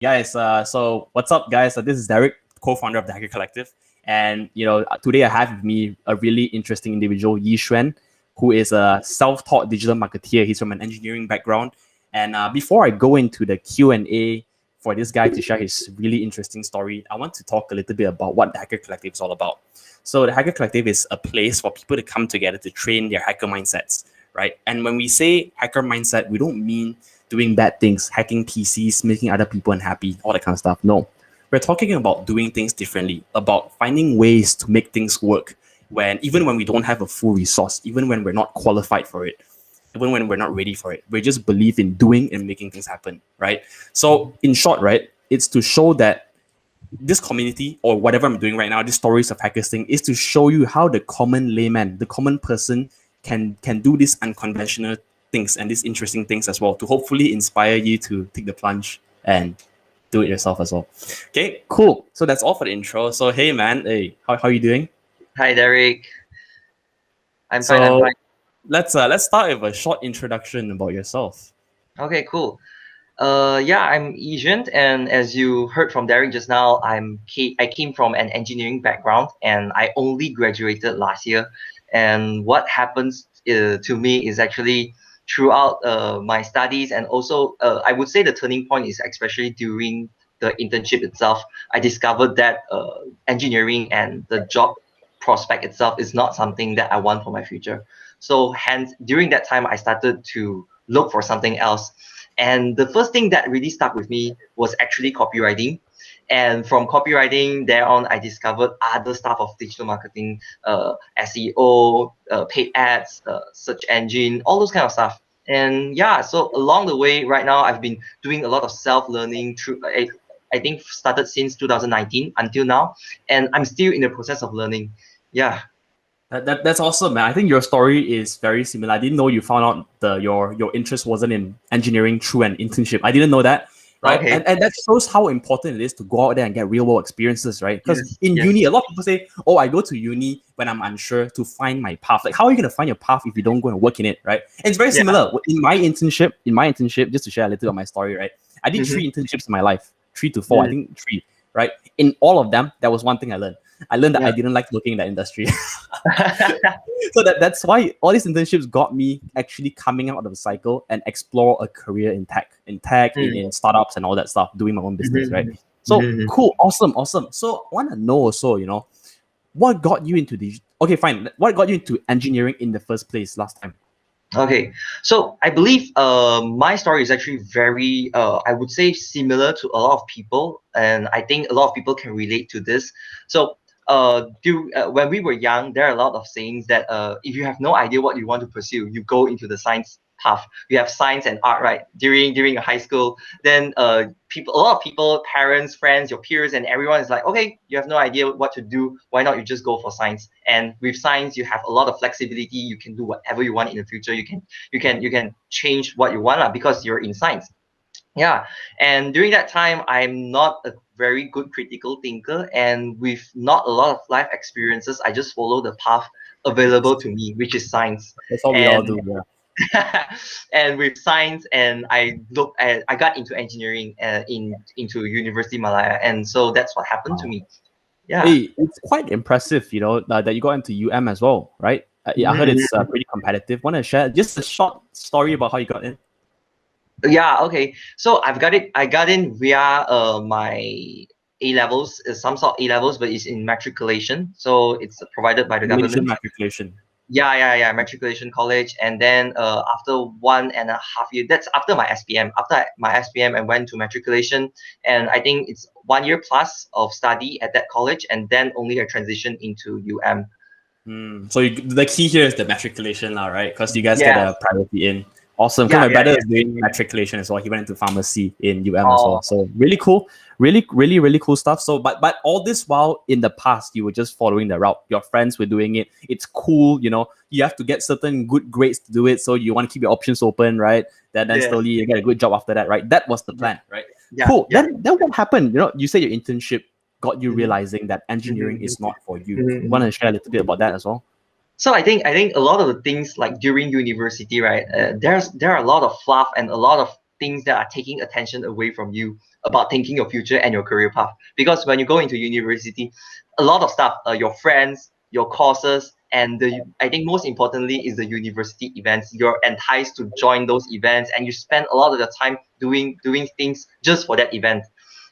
Guys, so what's up, guys? This is Derek, co-founder of the Hacker Collective, and today I have with me a really interesting individual, Yi Xuan, who is a self-taught digital marketeer. He's from an engineering background, and before I go into the Q&A for this guy to share his really interesting story, I want to talk a little bit about what the Hacker Collective is all about. So the Hacker Collective is a place for people to come together to train their hacker mindsets, right? And when we say hacker mindset, we don't mean doing bad things, hacking PCs, making other people unhappy, all that kind of stuff. No, we're talking about doing things differently, about finding ways to make things work even when we don't have a full resource, even when we're not qualified for it, even when we're not ready for it. We just believe in doing and making things happen, right? So in short, right, it's to show that this community or whatever I'm doing right now, this stories of hackers thing, is to show you how the common layman, the common person can do these unconventional things and these interesting things as well, to hopefully inspire you to take the plunge and do it yourself as well. Okay, cool. So that's all for the intro. So hey man, hey, how are you doing? Hi Derek. I'm fine. Let's start with a short introduction about yourself. Okay, cool. I'm Yi Xuan, and as you heard from Derek just now, I came from an engineering background, and I only graduated last year. And what happens to me is actually throughout my studies, and also I would say the turning point is especially during the internship itself. I discovered that engineering and the job prospect itself is not something that I want for my future. So hence, during that time, I started to look for something else. And the first thing that really stuck with me was actually copywriting. And from copywriting there on, I discovered other stuff of digital marketing, SEO, paid ads, search engine, all those kind of stuff. And yeah, so along the way, right now, I've been doing a lot of self-learning through, I think started since 2019 until now. And I'm still in the process of learning. Yeah. That's awesome, man. I think your story is very similar. I didn't know you found out your interest wasn't in engineering through an internship. I didn't know that, right? Okay. And that shows how important it is to go out there and get real world experiences, right? Because in Yes. uni, a lot of people say, "Oh, I go to uni when I'm unsure to find my path." Like, how are you gonna find your path if you don't go and work in it, right? And it's very similar. In my internship, just to share a little of my story, right? I did 3 internships in my life, 3 to 4, I think 3, right? In all of them, there was one thing I learned. I learned that I didn't like working in that industry. So that's why all these internships got me actually coming out of the cycle and explore a career in tech, in startups and all that stuff, doing my own business, right? So cool, awesome. So I want to know also, what got you into okay, fine. What got you into engineering in the first place last time? Okay, so I believe my story is actually very, I would say, similar to a lot of people, and I think a lot of people can relate to this. So when we were young, there are a lot of sayings that if you have no idea what you want to pursue, you go into the science path. We have science and art, right? During high school, then a lot of people, parents, friends, your peers, and everyone is like, okay, you have no idea what to do. Why not you just go for science? And with science, you have a lot of flexibility. You can do whatever you want in the future. You can change what you want because you're in science. Yeah, and during that time, I'm not a very good critical thinker, and with not a lot of life experiences, I just follow the path available to me, which is science. That's all we all do. Yeah. And with science, and I got into engineering into University Malaya, and so that's what happened to me. Yeah. Hey, it's quite impressive, that you got into UM as well, right? I heard it's pretty competitive. Want to share just a short story about how you got in? Yeah, okay. So I got in via my A levels, some sort of A levels, but it's in matriculation. So it's provided by the government. Matriculation. Yeah, matriculation college. And then after 1.5 years, that's after my SPM. After my SPM, I went to matriculation, and I think it's 1 year plus of study at that college, and then only I transitioned into UM. So the key here is the matriculation now, right? Because you guys get a priority in. Awesome. Because my brother is doing matriculation as well. He went into pharmacy in UM as well. So really cool. Really, really, really cool stuff. So, but all this while in the past, you were just following the route. Your friends were doing it. It's cool, You have to get certain good grades to do it. So you want to keep your options open, right? Then slowly you get a good job after that, right? That was the plan, right? Yeah, cool. Then what happened? You say your internship got you realizing that engineering is not for you. You want to share a little bit about that as well? So I think a lot of the things like during university, right? There are a lot of fluff and a lot of things that are taking attention away from you about thinking your future and your career path. Because when you go into university, a lot of stuff, your friends, your courses, and I think most importantly is the university events. You're enticed to join those events, and you spend a lot of the time doing things just for that event.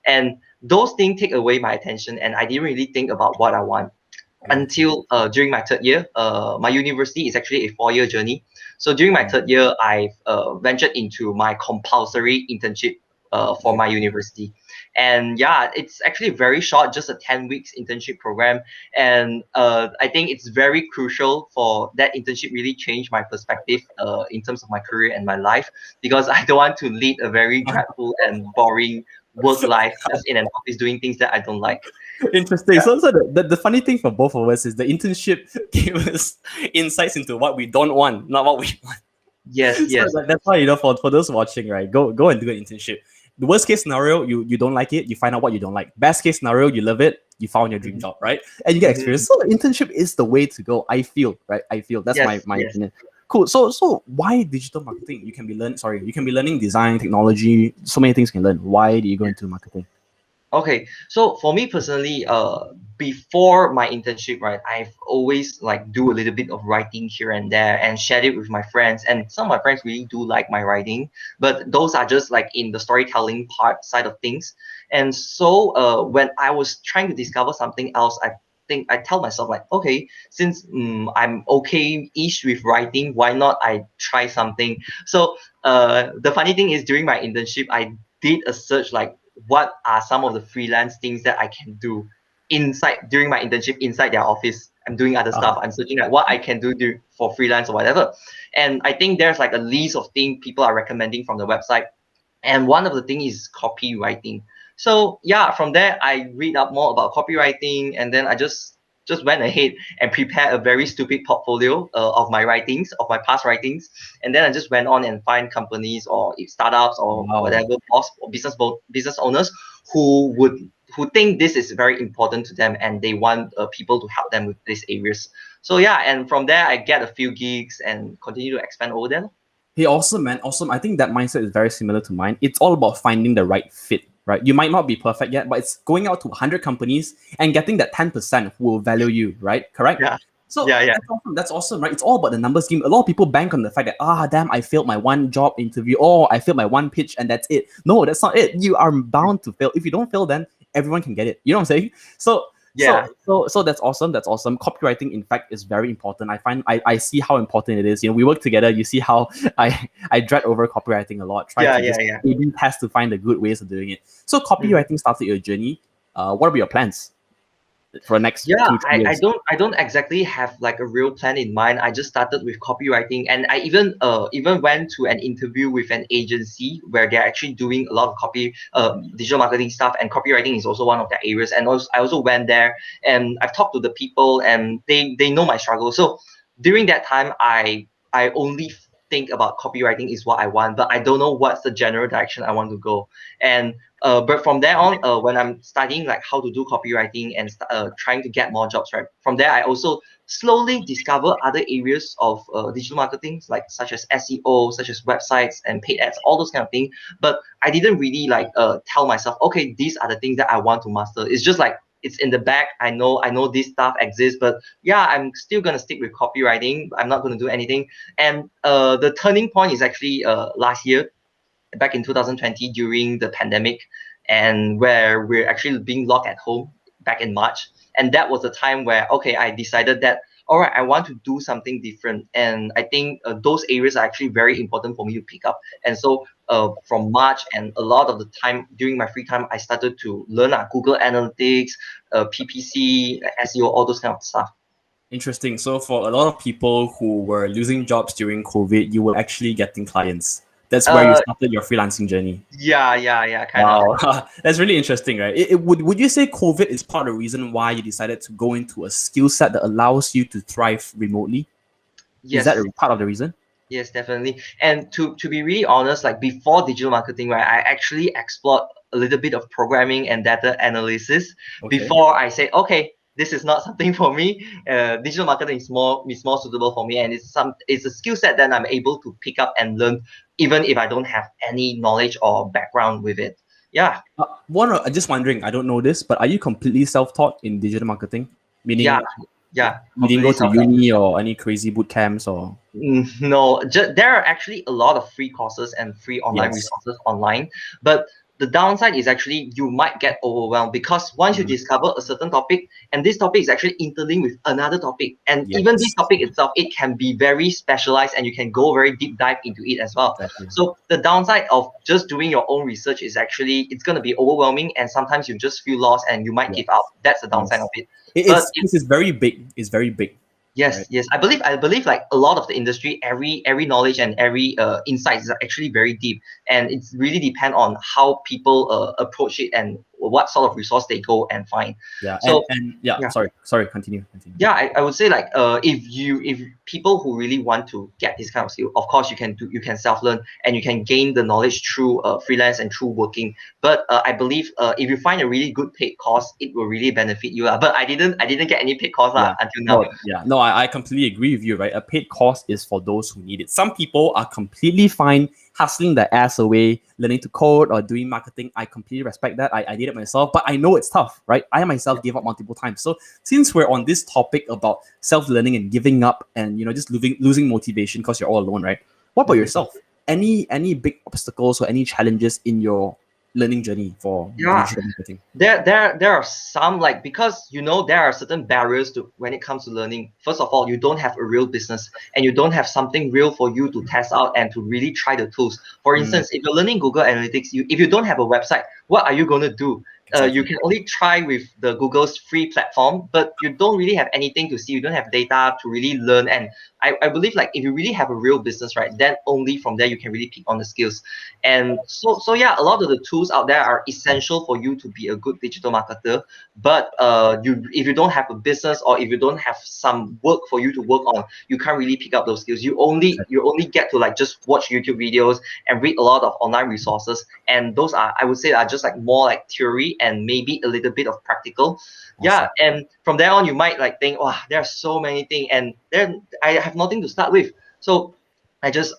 And those things take away my attention, and I didn't really think about what I want until during my third year. My university is actually a 4-year journey. So during my third year, I've ventured into my compulsory internship for my university. And yeah, it's actually very short, just a 10 weeks internship program. And I think it's very crucial for that internship really change my perspective in terms of my career and my life, because I don't want to lead a very dreadful and boring work life just in an office doing things that I don't like. Interesting. So the funny thing for both of us is the internship gave us insights into what we don't want, not what we want. Yes, yes. So that's why, for those watching, right, go and do an internship. The worst case scenario, you don't like it, you find out what you don't like. Best case scenario, you love it, you found your dream job, right? And you get experience. So the internship is the way to go. I feel, right? That's my opinion. Cool. So why digital marketing? You can be learning design, technology, so many things you can learn. Why do you go into marketing? Okay, so for me personally, before my internship, right, I've always like do a little bit of writing here and there and share it with my friends. And some of my friends really do like my writing, but those are just like in the storytelling part side of things. And so when I was trying to discover something else, I tell myself like, okay, since I'm okay-ish with writing, why not I try something? So the funny thing is during my internship, I did a search like what are some of the freelance things that I can do inside during my internship inside their office. I'm doing other stuff. I'm searching at what I can do for freelance or whatever. And I think there's like a list of things people are recommending from the website. And one of the things is copywriting. So yeah, from there I read up more about copywriting, and then I just went ahead and prepared a very stupid portfolio of my writings, of my past writings, and then I just went on and find companies or startups or whatever business owners who think this is very important to them and they want people to help them with these areas. So yeah, and from there I get a few gigs and continue to expand over there. Hey, awesome, man. Awesome. I think that mindset is very similar to mine. It's all about finding the right fit, right? You might not be perfect yet, but it's going out to 100 companies and getting that 10% who will value you, right? Correct? Yeah. So yeah. That's awesome, right? It's all about the numbers game. A lot of people bank on the fact that, damn, I failed my one job interview, or I failed my one pitch, and that's it. No, that's not it. You are bound to fail. If you don't fail, then everyone can get it. You know what I'm saying? So that's awesome. That's awesome. Copywriting, in fact, is very important. I see how important it is. We work together. You see how I dread over copywriting a lot. A/B test to find the good ways of doing it. So copywriting started your journey. What are your plans for the next 2-3 years? I don't exactly have like a real plan in mind. I just started with copywriting, and I even went to an interview with an agency where they're actually doing a lot of digital marketing stuff, and copywriting is also one of their areas. And I also went there and I've talked to the people, and they know my struggle. So during that time, I only think about copywriting is what I want, but I don't know what's the general direction I want to go. And but from there on, when I'm studying like how to do copywriting and trying to get more jobs, right? From there, I also slowly discover other areas of digital marketing, like such as SEO, such as websites and paid ads, all those kind of things. But I didn't really like tell myself, okay, these are the things that I want to master. It's just like it's in the back. I know this stuff exists, but yeah, I'm still gonna stick with copywriting. I'm not gonna do anything. And the turning point is actually last year, back in 2020 during the pandemic, and where we're actually being locked at home back in March. And that was the time where, okay, I decided that, all right, I want to do something different. And I think those areas are actually very important for me to pick up. And so from March and a lot of the time during my free time, I started to learn Google Analytics, PPC, SEO, all those kind of stuff. Interesting. So for a lot of people who were losing jobs during COVID, you were actually getting clients. That's where you started your freelancing journey. Yeah, kind of. That's really interesting, right? Would you say COVID is part of the reason why you decided to go into a skill set that allows you to thrive remotely? Yes. Is that part of the reason? Yes, definitely. And to be really honest, like before digital marketing, right, I actually explored a little bit of programming and data analysis before I said, okay, this is not something for me. Digital marketing is more suitable for me, and it's a skill set that I'm able to pick up and learn, even if I don't have any knowledge or background with it. Yeah. I'm just wondering, I don't know this, but are you completely self-taught in digital marketing? Meaning, Yeah, you didn't completely go to self-taught. uni or any crazy boot camps or? No, there are actually a lot of free courses and free online Yes. resources online, but the downside is actually you might get overwhelmed because once you discover a certain topic, and this topic is actually interlinked with another topic, and even this Yes. topic itself, it can be very specialized and you can go very deep dive into it as well. Exactly. So the downside of just doing your own research is actually it's going to be overwhelming, and sometimes you just feel lost and you might give up. That's the downside of it. But It's very big. It's very big. yes, Right. yes. I believe like a lot of the industry, every knowledge and every insight is actually very deep, and it's really depend on how people approach it and what sort of resource they go and find. Yeah. So And yeah, yeah. sorry, continue. Yeah, I would say like if people who really want to get this kind of skill, of course you can self-learn and you can gain the knowledge through freelance and through working. But I believe if you find a really good paid course, it will really benefit you. But I didn't get any paid course Yeah. until now. No, I completely agree with you, right? A paid course is for those who need it. Some people are completely fine hustling their ass away, learning to code or doing marketing. I completely respect that. I did it myself, but I know it's tough, right? I myself gave up multiple times. So since we're on this topic about self-learning and giving up and just losing motivation because you're all alone, right? What about yourself? Any big obstacles or any challenges in your learning journey for Yeah. digital marketing? There are some, like, because there are certain barriers to when it comes to learning. First of all, you don't have a real business and you don't have something real for you to test out and to really try the tools. For instance, if you're learning Google Analytics, if you don't have a website, what are you going to do? You can only try with the Google's free platform, but you don't really have anything to see. You don't have data to really learn. And I believe like if you really have a real business, right, then only from there you can really pick on the skills. And so yeah, a lot of the tools out there are essential for you to be a good digital marketer. But if you don't have a business or if you don't have some work for you to work on, you can't really pick up those skills. You only get to like just watch YouTube videos and read a lot of online resources, and those are, I would say, are just like more like theory and maybe a little bit of practical. Yeah, and from there on you might like think, wow, there are so many things, and then I have nothing to start with. So I just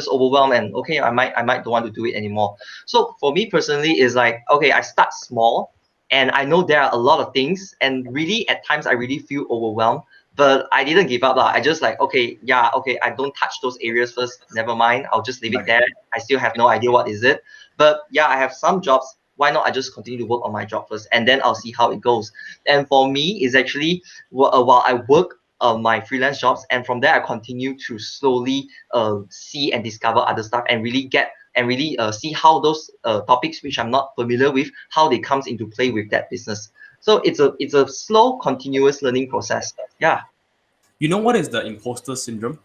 overwhelmed, and okay, I might don't want to do it anymore. So for me personally, is like, okay, I start small, and I know there are a lot of things, and really at times I really feel overwhelmed, but I didn't give up lah. I just like, okay, yeah, okay, I don't touch those areas first. Never mind, I'll just leave it there. I still have no idea what is it, but yeah, I have some jobs. Why not I just continue to work on my job first, and then I'll see how it goes. And for me, is actually while I work my freelance jobs, and from there I continue to slowly see and discover other stuff and really see how those topics which I'm not familiar with, how they comes into play with that business. So it's a slow continuous learning process. Yeah. You know what is the imposter syndrome?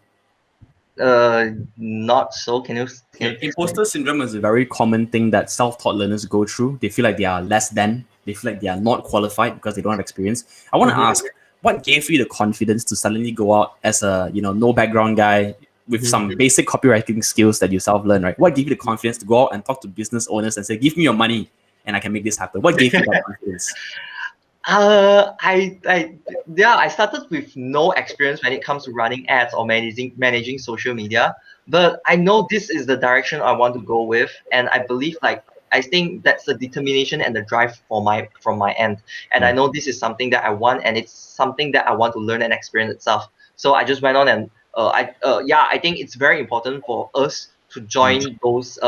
Not so, can you Okay, explain? imposter syndrome is a very common thing that self-taught learners go through. They feel like they are less than. They feel like they are not qualified because they don't have experience. I want to ask, what gave you the confidence to suddenly go out as a no background guy with some basic copywriting skills that you self-learn, right? What gave you the confidence to go out and talk to business owners and say, "Give me your money, and I can make this happen"? What gave you that confidence? I started with no experience when it comes to running ads or managing social media, but I know this is the direction I want to go with, and I believe like I think that's the determination and the drive from my end, and I know this is something that I want, and it's something that I want to learn and experience itself. So I just went on, and I think it's very important for us to join those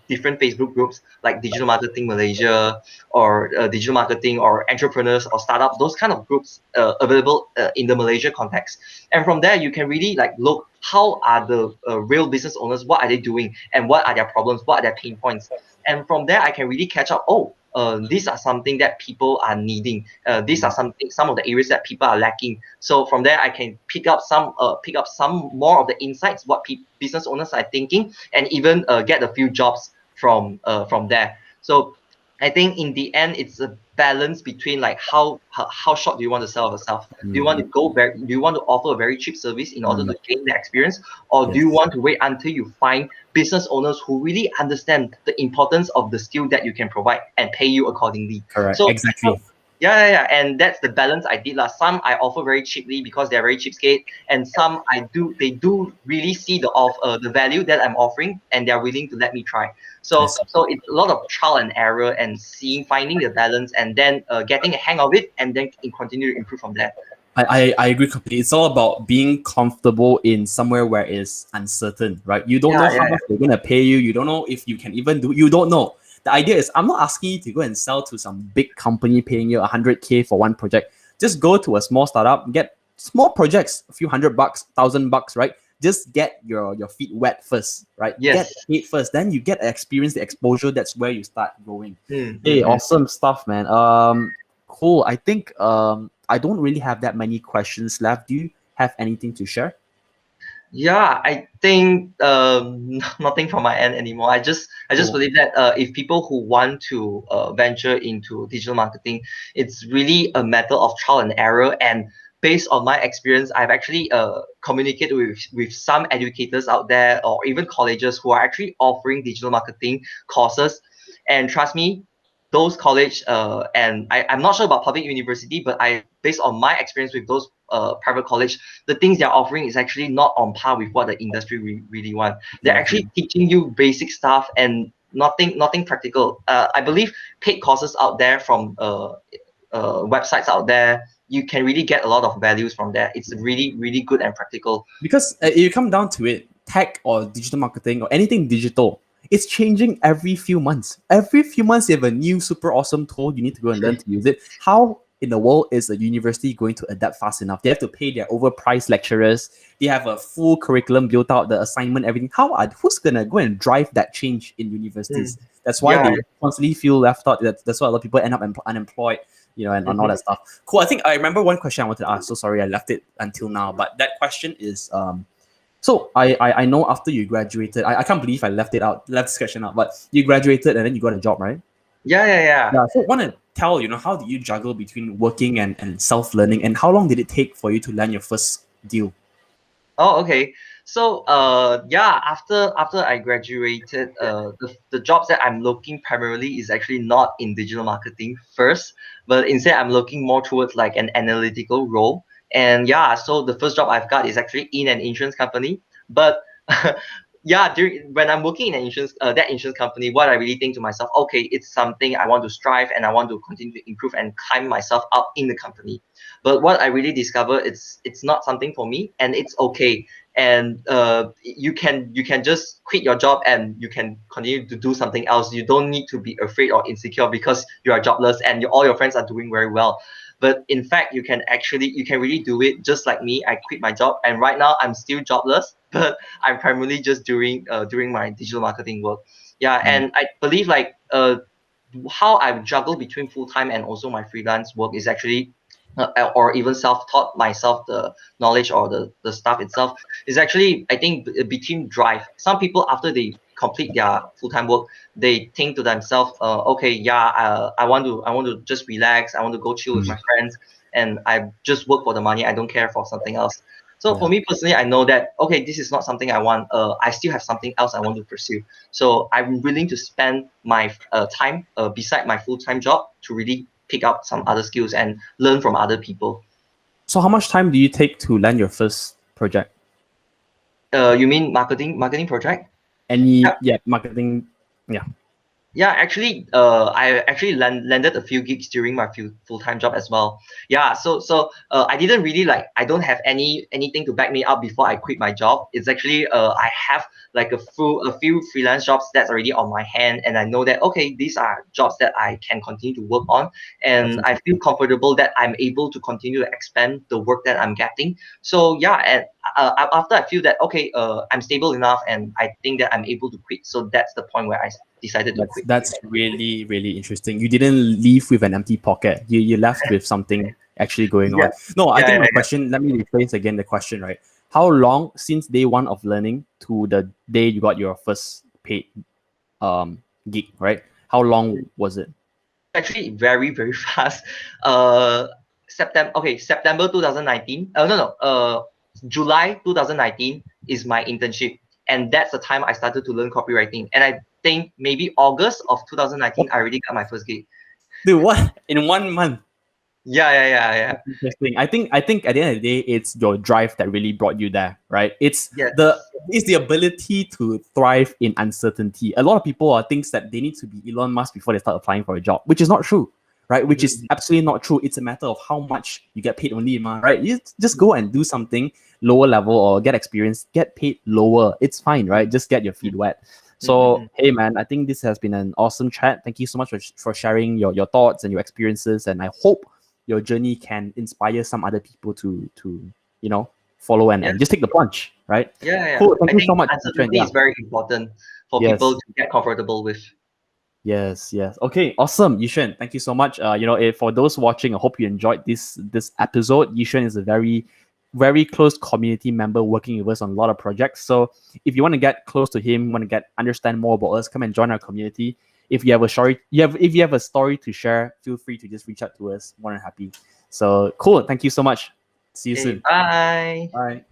different Facebook groups like Digital Marketing Malaysia, or digital marketing or entrepreneurs or startup, those kind of groups available in the Malaysia context. And from there, you can really like look how are the real business owners, what are they doing, and what are their problems, what are their pain points. And from there, I can really catch up. Oh, these are something that people are needing. These are some of the areas that people are lacking. So from there, I can pick up some more of the insights what business owners are thinking, and even get a few jobs from there. So I think in the end, it's a balance between like how short do you want to sell yourself? Do you want to do you want to offer a very cheap service in order to gain the experience, or do you want to wait until you find business owners who really understand the importance of the skill that you can provide and pay you accordingly? Correct. So Exactly. And that's the balance I did. Some I offer very cheaply because they're very cheapskate, and some they do really see the value that I'm offering, and they're willing to let me try. I So see. so it's a lot of trial and error and finding the balance, and then getting a hang of it, and then continue to improve from there. I agree completely. It's all about being comfortable in somewhere where it's uncertain, right? You don't know Yeah, how much they're gonna pay you. You don't know if you can even do. You don't know. The idea is, I'm not asking you to go and sell to some big company paying you 100K for one project. Just go to a small startup, get small projects, a few $100, $1,000, right? Just get your feet wet first, right? Get Yes. paid first, then you get experience, the exposure. That's where you start growing. Hey, Mm-hmm. awesome stuff, man. Cool. I think I don't really have that many questions left. Do you have anything to share? Yeah, I think nothing from my end anymore. I just Cool. believe that if people who want to venture into digital marketing, it's really a matter of trial and error. And based on my experience, I've actually communicated with some educators out there, or even colleges who are actually offering digital marketing courses. And trust me, those college and I'm not sure about public university, but I based on my experience with those private college, the things they're offering is actually not on par with what the industry really want. They're Exactly. actually teaching you basic stuff and nothing practical. I believe paid courses out there from websites out there, you can really get a lot of values from there. It's really good and practical. Because if you come down to it, tech or digital marketing or anything digital, it's changing every few months. Every few months, you have a new super awesome tool. You need to go and learn to use it. How in the world is a university going to adapt fast enough? They have to pay their overpriced lecturers. They have a full curriculum built out, the assignment, everything. Who's gonna go and drive that change in universities? That's why Yeah. they constantly feel left out. That's why a lot of people end up unemployed, and all that stuff. Cool. I think I remember one question I wanted to ask. So sorry, I left it until now. But that question is, so I know after you graduated, I can't believe I left this question out. But you graduated and then you got a job, right? Yeah. Yeah. So I want to tell, how do you juggle between working and self learning, and how long did it take for you to land your first deal? Oh, okay. So, after I graduated, the jobs that I'm looking primarily is actually not in digital marketing first, but instead I'm looking more towards like an analytical role. And yeah, so the first job I've got is actually in an insurance company. But yeah, when I'm working in an that insurance company, what I really think to myself, okay, it's something I want to strive and I want to continue to improve and climb myself up in the company. But what I really discovered, it's not something for me, and it's okay. And you can just quit your job and you can continue to do something else. You don't need to be afraid or insecure because you are jobless and all your friends are doing very well. But in fact, you can really do it just like me. I quit my job, and right now I'm still jobless, but I'm primarily just doing my digital marketing work. Yeah, Mm. and I believe like how I juggle between full time and also my freelance work is actually or even self-taught myself the knowledge or the stuff itself is actually, I think, between drive. Some people after they complete their full-time work, they think to themselves, okay, yeah, I want to just relax, I want to go chill with my friends, and I just work for the money, I don't care for something else. So for Yeah. me personally, I know that okay, this is not something I want. I still have something else I want to pursue. So I'm willing to spend my time beside my full-time job to really pick up some other skills and learn from other people. So how much time do you take to land your first project? You mean marketing project? Any, yeah, marketing. Yeah. Yeah, actually, I actually landed a few gigs during my full-time job as well. Yeah, so I didn't really like. I don't have anything to back me up before I quit my job. It's actually I have like a few freelance jobs that's already on my hand, and I know that okay, these are jobs that I can continue to work on, and Perfect. I feel comfortable that I'm able to continue to expand the work that I'm getting. So yeah, and after I feel that okay, I'm stable enough, and I think that I'm able to quit. So that's the point where I decided to quit. That's really really interesting. You didn't leave with an empty pocket. You left with something actually going Yeah, on. No, I think yeah, my question. Let me rephrase again the question. Right, how long since day one of learning to the day you got your first paid gig? Right, how long was it? actually very fast. September 2019. No. July 2019 is my internship, and that's the time I started to learn copywriting. And I think maybe August of 2019, What, I already got my first gig. dude? What, in 1 month? Yeah. Interesting. I think at the end of the day, it's your drive that really brought you there, right? It's Yes. the ability to thrive in uncertainty. A lot of people thinks that they need to be Elon Musk before they start applying for a job, which is not true, right? Which is Mhm, absolutely not true. It's a matter of how much you get paid only, man, right? You just go and do something lower level or get experience, get paid lower. It's fine, right? Just get your feet wet. So, mhm. hey, man, I think this has been an awesome chat. Thank you so much for sharing your thoughts and your experiences. And I hope your journey can inspire some other people to follow and, Yeah, and just take the plunge, right? yeah. Cool. Thank I you so think much, Yi Xuan. uncertainty Yeah. is very important for people Yes. to get comfortable with. Yes. Okay. Awesome, Yi Xuan. Thank you so much. For those watching, I hope you enjoyed this episode. Yi Xuan is a very, very close community member working with us on a lot of projects. So if you want to get close to him, want to understand more about us, come and join our community. If you have a story, if you have a story to share, feel free to just reach out to us. More than happy. So cool. Thank you so much. See you Okay, soon. bye. Bye.